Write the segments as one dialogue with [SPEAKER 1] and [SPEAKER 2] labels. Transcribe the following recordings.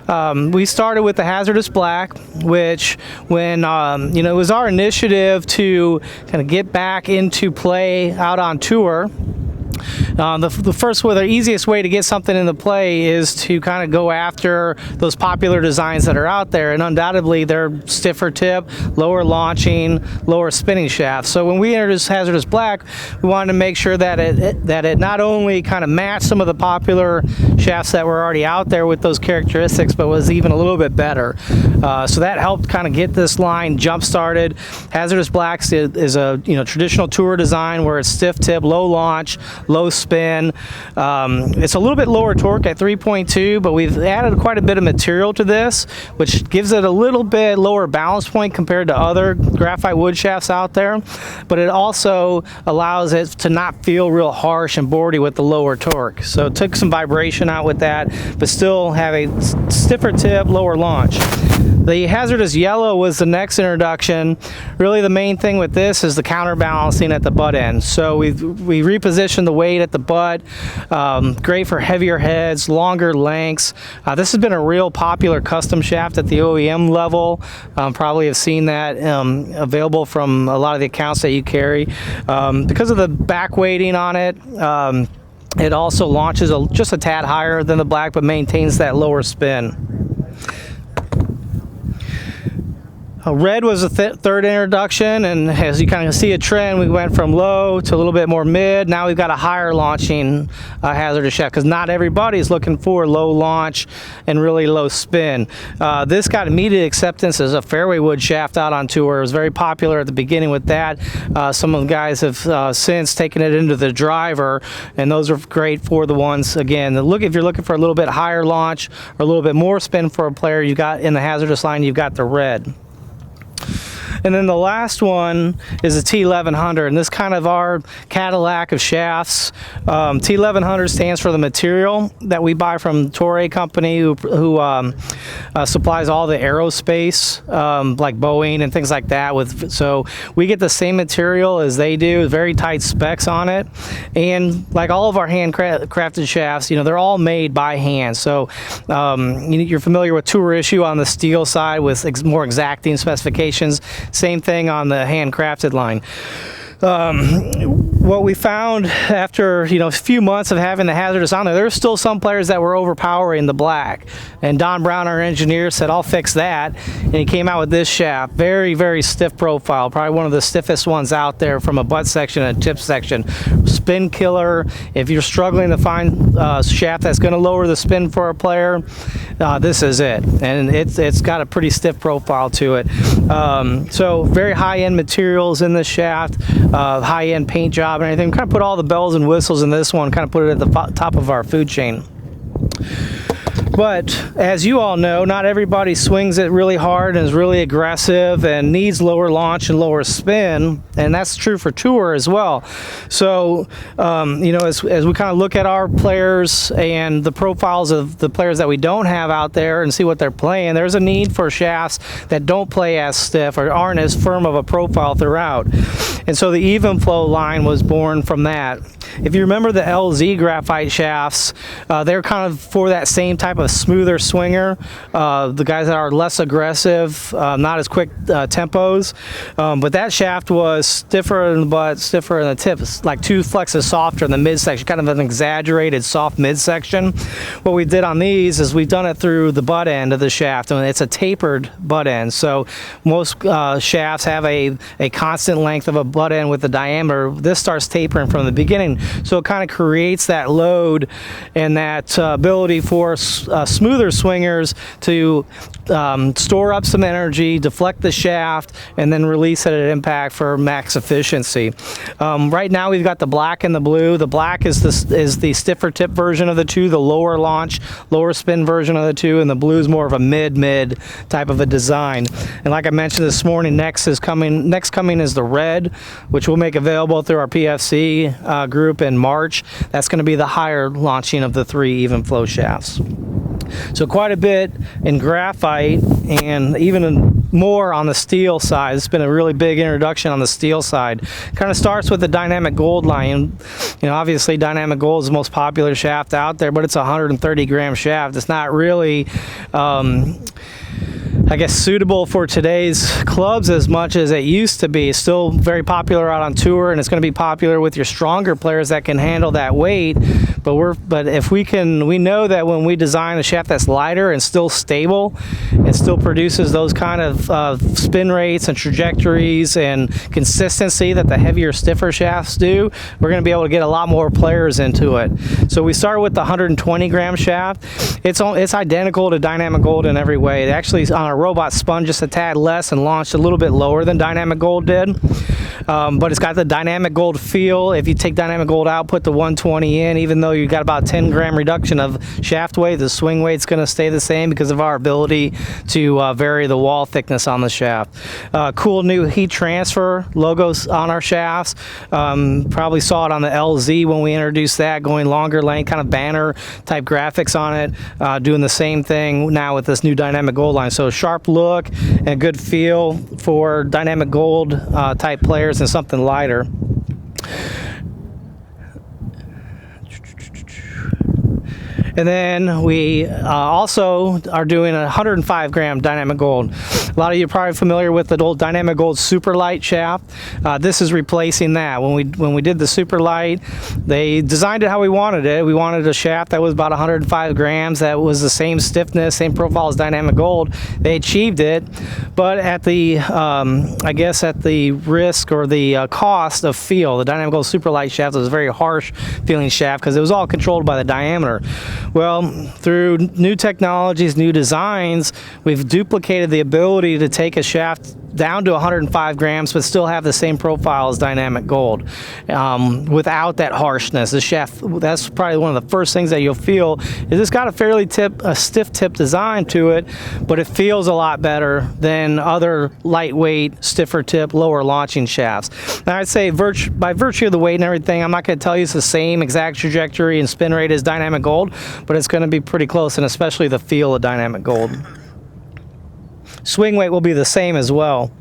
[SPEAKER 1] We started with the Hazardous Black, which when it was our initiative to kind of get back into play out on tour. The easiest way to get something into play is to kind of go after those popular designs that are out there, and undoubtedly they're stiffer tip, lower launching, lower spinning shafts. So when we introduced Hazardous Black, we wanted to make sure that it not only kind of matched some of the popular shafts that were already out there with those characteristics, but was even a little bit better. So that helped kind of get this line jump started. Hazardous Black is a traditional tour design where it's stiff tip, low launch, low spin. It's a little bit lower torque at 3.2, but we've added quite a bit of material to this, which gives it a little bit lower balance point compared to other graphite wood shafts out there, but it also allows it to not feel real harsh and boardy with the lower torque. So it took some vibration out with that, but still have a stiffer tip, lower launch. The Hazardous Yellow was the next introduction. Really the main thing with this is the counterbalancing at the butt end. So we repositioned the weight at the butt, great for heavier heads, longer lengths. This has been a real popular custom shaft at the OEM level. Probably have seen that available from a lot of the accounts that you carry. Because of the back weighting on it, it also launches just a tad higher than the Black, but maintains that lower spin. Red was the third introduction, and as you kind of see a trend, we went from low to a little bit more mid. Now we've got a higher launching hazardous shaft, because not everybody is looking for low launch and really low spin. This got immediate acceptance as a fairway wood shaft out on tour. It was very popular at the beginning with that. Some of the guys have since taken it into the driver, and those are great for the ones, again, if you're looking for a little bit higher launch or a little bit more spin for a player, you got in the hazardous line, you've got the red. And then the last one is the T11 Hunter, and this kind of our Cadillac of shafts. T11 Hunter stands for the material that we buy from Torre Company, who supplies all the aerospace, like Boeing and things like that. So we get the same material as they do, very tight specs on it. And like all of our handcrafted shafts, they're all made by hand. So you're familiar with Tour Issue on the steel side with more exacting specifications. Same thing on the handcrafted line. What we found after a few months of having the hazardous on there's still some players that were overpowering the Black, and Don Brown, our engineer, said I'll fix that, and he came out with this shaft. Very, very stiff profile, probably one of the stiffest ones out there from a butt section and a tip section. Spin killer. If you're struggling to find a shaft that's going to lower the spin for a player, this is it, and it's got a pretty stiff profile to it. So very high-end materials in this shaft, high-end paint job and everything. Kind of put all the bells and whistles in this one, kind of put it at the top of our food chain. But as you all know, not everybody swings it really hard and is really aggressive and needs lower launch and lower spin, and that's true for tour as well. So as we kind of look at our players and the profiles of the players that we don't have out there and see what they're playing, there's a need for shafts that don't play as stiff or aren't as firm of a profile throughout. And so the Even Flow line was born from that. If you remember the LZ graphite shafts, they're kind of for that same type of smoother swinger, the guys that are less aggressive, not as quick tempos, but that shaft was stiffer in the butt, stiffer in the tips, like 2 flexes softer in the midsection, kind of an exaggerated soft midsection. What we did on these is we've done it through the butt end of the shaft, and it's a tapered butt end. So most shafts have a constant length of a butt end with the diameter. This starts tapering from the beginning, so it kind of creates that load and that ability for smoother swingers to store up some energy, deflect the shaft, and then release it at impact for max efficiency. Right now we've got the Black and the blue. The Black is the stiffer tip version of the two, the lower launch, lower spin version of the two, and the blue is more of a mid type of a design. And like I mentioned this morning, next coming is the red, which we'll make available through our PFC group in March. That's going to be the higher launching of the 3 even flow shafts. So quite a bit in graphite, and even more on the steel side. It's been a really big introduction on the steel side. Kind of starts with the Dynamic Gold line. You know, obviously Dynamic Gold is the most popular shaft out there, but it's a 130 gram shaft. It's not really I guess suitable for today's clubs as much as it used to be. It's still very popular out on tour, and it's going to be popular with your stronger players that can handle that weight. But if we know that when we design a shaft that's lighter and still stable and still produces those kind of spin rates and trajectories and consistency that the heavier, stiffer shafts do, we're going to be able to get a lot more players into it. So we start with the 120 gram shaft. It's identical to Dynamic Gold in every way. It actually on a robot spun just a tad less and launched a little bit lower than Dynamic Gold did. But it's got the Dynamic Gold feel. If you take Dynamic Gold out, put the 120 in, even though you got about 10 gram reduction of shaft weight, the swing weight's going to stay the same because of our ability to vary the wall thickness on the shaft. Cool new heat transfer logos on our shafts. Probably saw it on the LZ when we introduced that, going longer length, kind of banner type graphics on it. Doing the same thing now with this new Dynamic Gold line. So sharp look and good feel for Dynamic Gold type players and something lighter. And then we also are doing a 105 gram Dynamic Gold. A lot of you are probably familiar with the old Dynamic Gold Super Light shaft. This is replacing that. When we did the Super Light, they designed it how we wanted it. We wanted a shaft that was about 105 grams, that was the same stiffness, same profile as Dynamic Gold. They achieved it, but at the, I guess at the risk or the cost of feel. The Dynamic Gold Super Light shaft was a very harsh feeling shaft because it was all controlled by the diameter. Well, through new technologies, new designs, we've duplicated the ability to take a shaft down to 105 grams but still have the same profile as Dynamic Gold without that harshness. The shaft, that's probably one of the first things that you'll feel, is it's got a fairly stiff tip design to it, but it feels a lot better than other lightweight, stiffer tip, lower launching shafts. Now I'd say by virtue of the weight and everything, I'm not going to tell you it's the same exact trajectory and spin rate as Dynamic Gold, but it's going to be pretty close, and especially the feel of Dynamic Gold. Swing weight will be the same as well.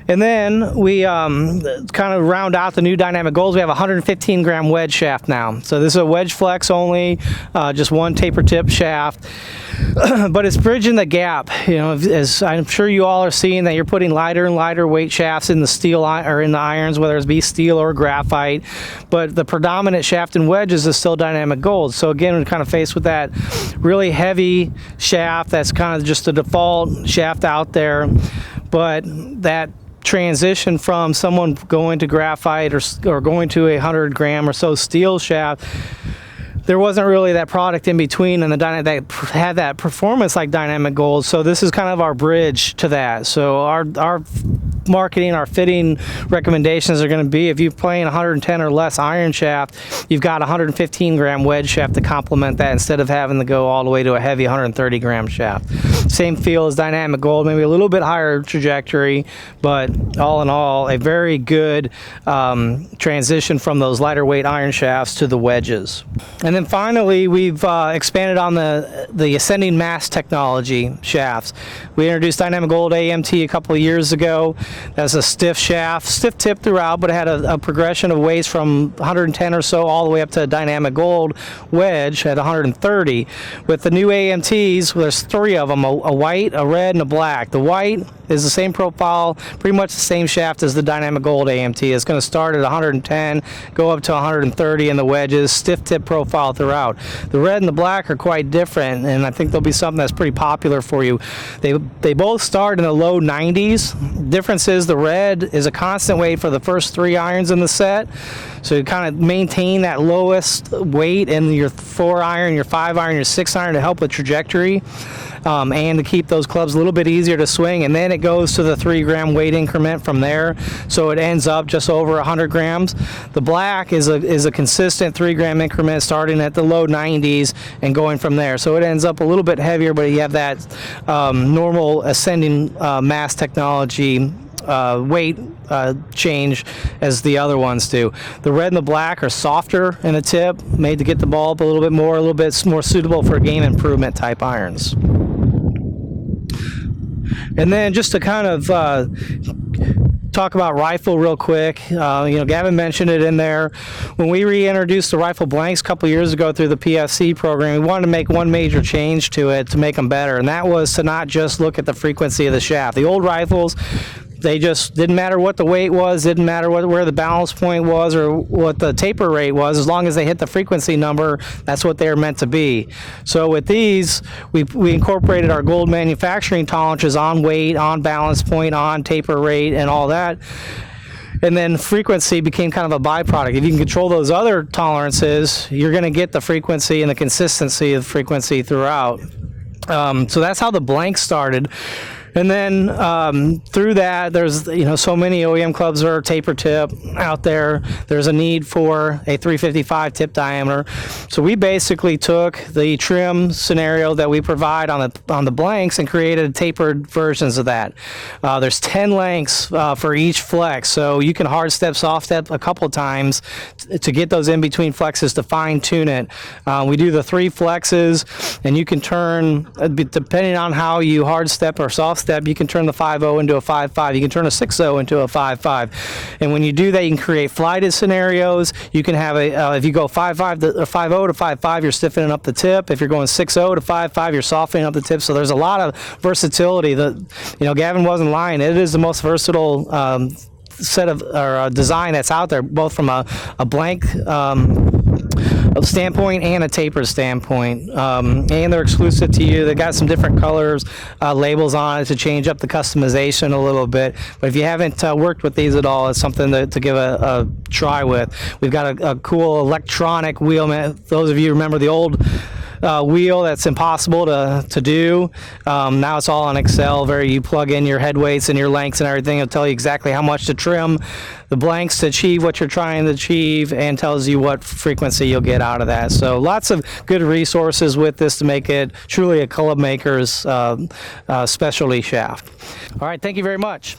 [SPEAKER 1] And then we kind of round out the new Dynamic Golds. We have a 115 gram wedge shaft now. So this is a wedge flex only, just one taper tip shaft. But it's bridging the gap. You know, as I'm sure you all are seeing, that you're putting lighter and lighter weight shafts in the steel or in the irons, whether it be steel or graphite. But the predominant shaft in wedges is still Dynamic Gold. So again, we're kind of faced with that really heavy shaft that's kind of just the default shaft out there. But that transition from someone going to graphite or going to a 100 gram or so steel shaft, there wasn't really that product in between and that had that performance like Dynamic Gold. So this is kind of our bridge to that. So our marketing, our fitting recommendations are going to be, if you're playing 110 or less iron shaft, you've got a 115 gram wedge shaft to complement that instead of having to go all the way to a heavy 130 gram shaft. Same feel as Dynamic Gold, maybe a little bit higher trajectory, but all in all, a very good transition from those lighter weight iron shafts to the wedges. And then finally, we've expanded on the ascending mass technology shafts. We introduced Dynamic Gold AMT a couple of years ago. That's a stiff shaft, stiff tip throughout, but it had a progression of weights from 110 or so all the way up to a Dynamic Gold wedge at 130. With the new AMTs, there's three of them, a white, a red, and a black. The white is the same profile, pretty much the same shaft as the Dynamic Gold AMT. It's going to start at 110, go up to 130 in the wedges, stiff tip profile throughout. The red and the black are quite different, and I think they'll be something that's pretty popular for you. They both start in the low 90s. Difference is the red is a constant weight for the first 3 irons in the set, so you kind of maintain that lowest weight in your 4 iron, your 5 iron, your 6 iron to help with trajectory. And to keep those clubs a little bit easier to swing, and then it goes to the 3 gram weight increment from there, so it ends up just over 100 grams. The black is a consistent 3 gram increment starting at the low 90s and going from there, so it ends up a little bit heavier, but you have that normal ascending mass technology weight change as the other ones do. The red and the black are softer in the tip, made to get the ball up a little bit more suitable for game improvement type irons. And then just to kind of talk about rifle real quick. Gavin mentioned it in there. When we reintroduced the rifle blanks a couple years ago through the PFC program, we wanted to make one major change to it to make them better, and that was to not just look at the frequency of the shaft. The old rifles, they just didn't matter what the weight was, didn't matter where the balance point was or what the taper rate was. As long as they hit the frequency number, that's what they were meant to be. So with these, we incorporated our gold manufacturing tolerances on weight, on balance point, on taper rate, and all that. And then frequency became kind of a byproduct. If you can control those other tolerances, you're going to get the frequency and the consistency of frequency throughout. So that's how the blank started. And then through that, there's so many OEM clubs are taper tip out there. There's a need for a 355 tip diameter. So we basically took the trim scenario that we provide on the blanks and created tapered versions of that. There's 10 lengths for each flex, so you can hard step, soft step a couple times to get those in between flexes to fine tune it. We do the 3 flexes, and you can turn, depending on how you hard step or soft step, you can turn the 5.0 into a 5.5. You can turn a 6.0 into a 5.5. And when you do that, you can create flighted scenarios. You can have if you go 5.5 to 5.0 to 5.5, you're stiffening up the tip. If you're going 6.0 to 5.5, you're softening up the tip. So there's a lot of versatility. Gavin wasn't lying. It is the most versatile set of design that's out there, both from a blank standpoint and a taper standpoint, and they're exclusive to you. They got some different colors, labels on it to change up the customization a little bit. But if you haven't worked with these at all, it's something to give a try with. We've got a cool electronic wheel. Those of you remember the old wheel that's impossible to do. Now it's all on Excel. You plug in your head weights and your lengths and everything. It'll tell you exactly how much to trim the blanks to achieve what you're trying to achieve, and tells you what frequency you'll get out of that. So lots of good resources with this to make it truly a club maker's specialty shaft. All right, thank you very much.